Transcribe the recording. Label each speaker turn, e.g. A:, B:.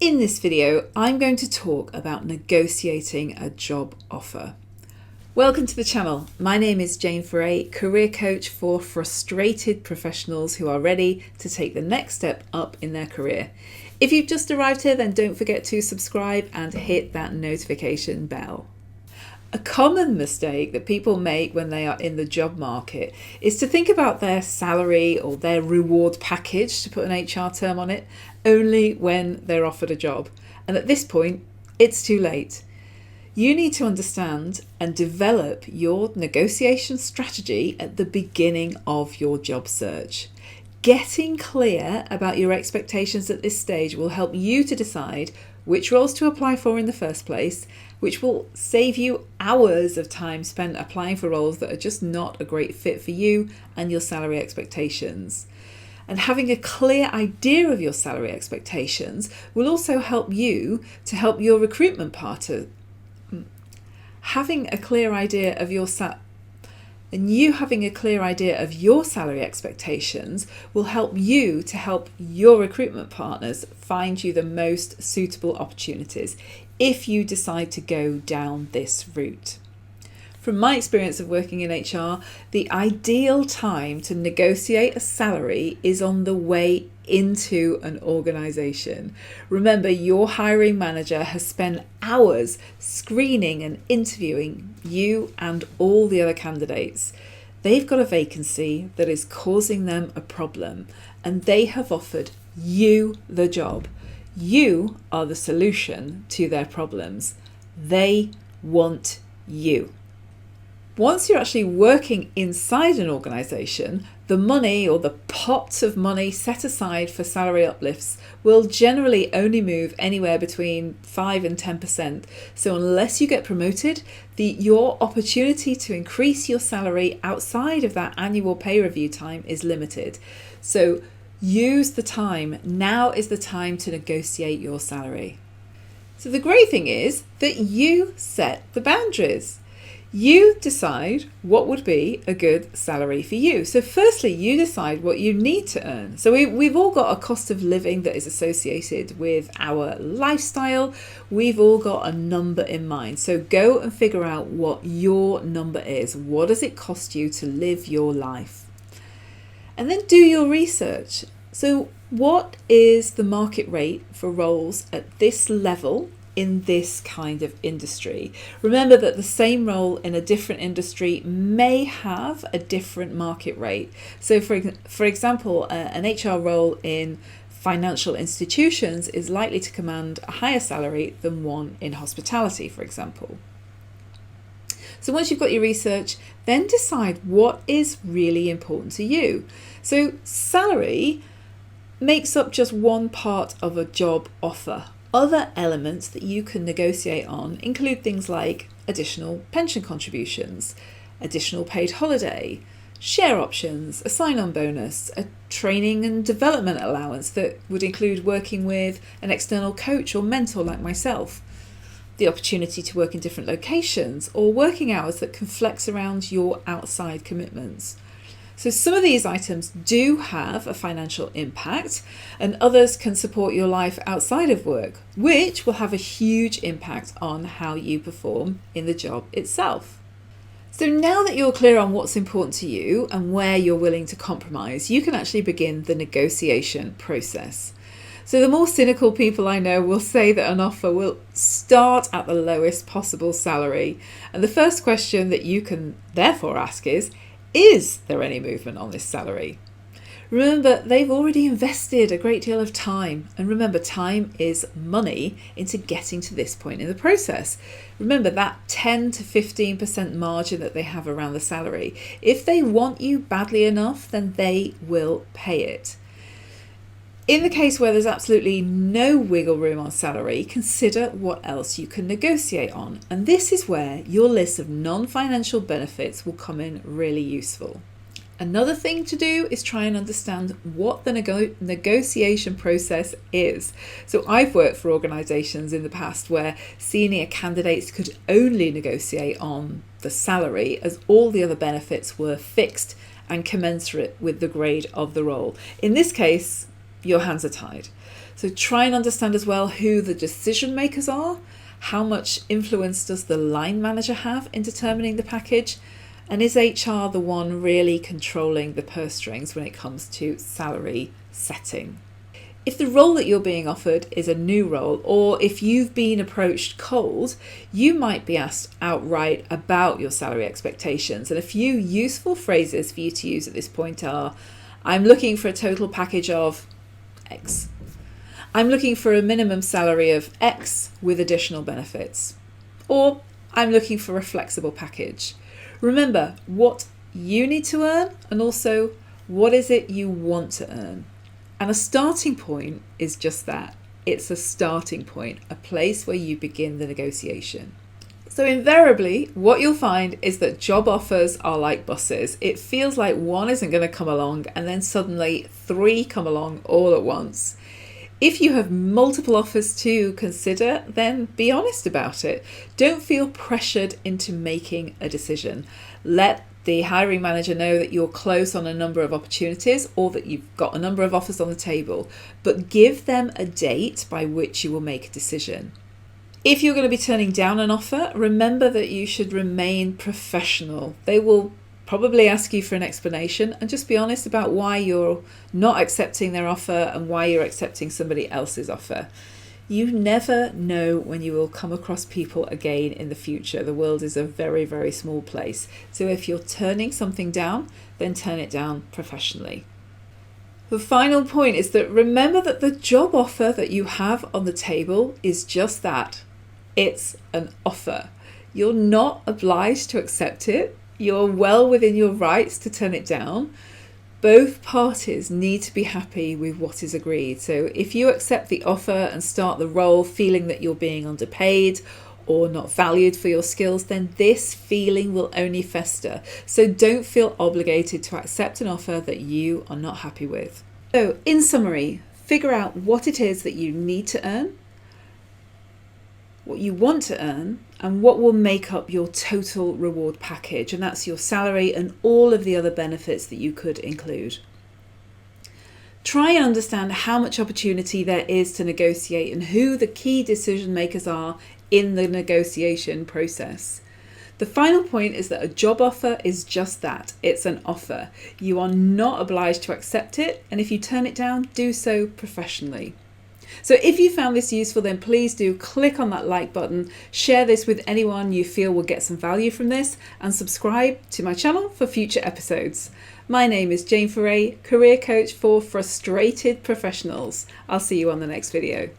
A: In this video, I'm going to talk about negotiating a job offer. Welcome to the channel. My name is Jane Foray, career coach for frustrated professionals who are ready to take the next step up in their career. If you've just arrived here, then don't forget to subscribe and hit that notification bell. A common mistake that people make when they are in the job market is to think about their salary or their reward package, to put an HR term on it, only when they're offered a job. And at this point, it's too late. You need to understand and develop your negotiation strategy at the beginning of your job search. Getting clear about your expectations at this stage will help you to decide which roles to apply for in the first place, which will save you hours of time spent applying for roles that are just not a great fit for you and your salary expectations. And having a clear idea of your salary expectations will also help you to help your recruitment partner. Having a clear idea of your salary expectations will help you to help your recruitment partners find you the most suitable opportunities if you decide to go down this route. From my experience of working in HR, the ideal time to negotiate a salary is on the way into an organisation. Remember, your hiring manager has spent hours screening and interviewing you and all the other candidates. They've got a vacancy that is causing them a problem, and they have offered you the job. You are the solution to their problems. They want you. Once you're actually working inside an organisation, the money or the pots of money set aside for salary uplifts will generally only move anywhere between 5 and 10%. So unless you get promoted, your opportunity to increase your salary outside of that annual pay review time is limited. So use the time. Now is the time to negotiate your salary. So the great thing is that you set the boundaries. You decide what would be a good salary for you. So firstly, you decide what you need to earn. So we've all got a cost of living that is associated with our lifestyle. We've all got a number in mind. So go and figure out what your number is. What does it cost you to live your life? And then do your research. So what is the market rate for roles at this level in this kind of industry? Remember that the same role in a different industry may have a different market rate. So for example, an HR role in financial institutions is likely to command a higher salary than one in hospitality, for example. So once you've got your research, then decide what is really important to you. So salary makes up just one part of a job offer. Other elements that you can negotiate on include things like additional pension contributions, additional paid holiday, share options, a sign-on bonus, a training and development allowance that would include working with an external coach or mentor like myself, the opportunity to work in different locations, or working hours that can flex around your outside commitments. So some of these items do have a financial impact, and others can support your life outside of work, which will have a huge impact on how you perform in the job itself. So now that you're clear on what's important to you and where you're willing to compromise, you can actually begin the negotiation process. So the more cynical people I know will say that an offer will start at the lowest possible salary. And the first question that you can therefore ask is there any movement on this salary? Remember, they've already invested a great deal of time. And remember, time is money into getting to this point in the process. Remember that 10 to 15% margin that they have around the salary. If they want you badly enough, then they will pay it. In the case where there's absolutely no wiggle room on salary, consider what else you can negotiate on. And this is where your list of non-financial benefits will come in really useful. Another thing to do is try and understand what the negotiation process is. So I've worked for organisations in the past where senior candidates could only negotiate on the salary as all the other benefits were fixed and commensurate with the grade of the role. In this case, your hands are tied. So try and understand as well who the decision makers are. How much influence does the line manager have in determining the package? And is HR the one really controlling the purse strings when it comes to salary setting? If the role that you're being offered is a new role, or if you've been approached cold, you might be asked outright about your salary expectations. And a few useful phrases for you to use at this point are, I'm looking for a total package of X. I'm looking for a minimum salary of X with additional benefits. Or I'm looking for a flexible package. Remember what you need to earn and also what is it you want to earn. And a starting point is just that. It's a starting point, a place where you begin the negotiation. So invariably, what you'll find is that job offers are like buses. It feels like one isn't going to come along and then suddenly 3 come along all at once. If you have multiple offers to consider, then be honest about it. Don't feel pressured into making a decision. Let the hiring manager know that you're close on a number of opportunities or that you've got a number of offers on the table, but give them a date by which you will make a decision. If you're going to be turning down an offer, remember that you should remain professional. They will probably ask you for an explanation and just be honest about why you're not accepting their offer and why you're accepting somebody else's offer. You never know when you will come across people again in the future. The world is a very, very small place. So if you're turning something down, then turn it down professionally. The final point is that remember that the job offer that you have on the table is just that. It's an offer. You're not obliged to accept it. You're well within your rights to turn it down. Both parties need to be happy with what is agreed. So if you accept the offer and start the role feeling that you're being underpaid or not valued for your skills, then this feeling will only fester. So don't feel obligated to accept an offer that you are not happy with. So in summary, figure out what it is that you need to earn, what you want to earn, and what will make up your total reward package. And that's your salary and all of the other benefits that you could include. Try and understand how much opportunity there is to negotiate and who the key decision makers are in the negotiation process. The final point is that a job offer is just that. It's an offer. You are not obliged to accept it, and if you turn it down, do so professionally. So if you found this useful, then please do click on that like button, share this with anyone you feel will get some value from this, and subscribe to my channel for future episodes. My name is Jane Foray, career coach for frustrated professionals. I'll see you on the next video.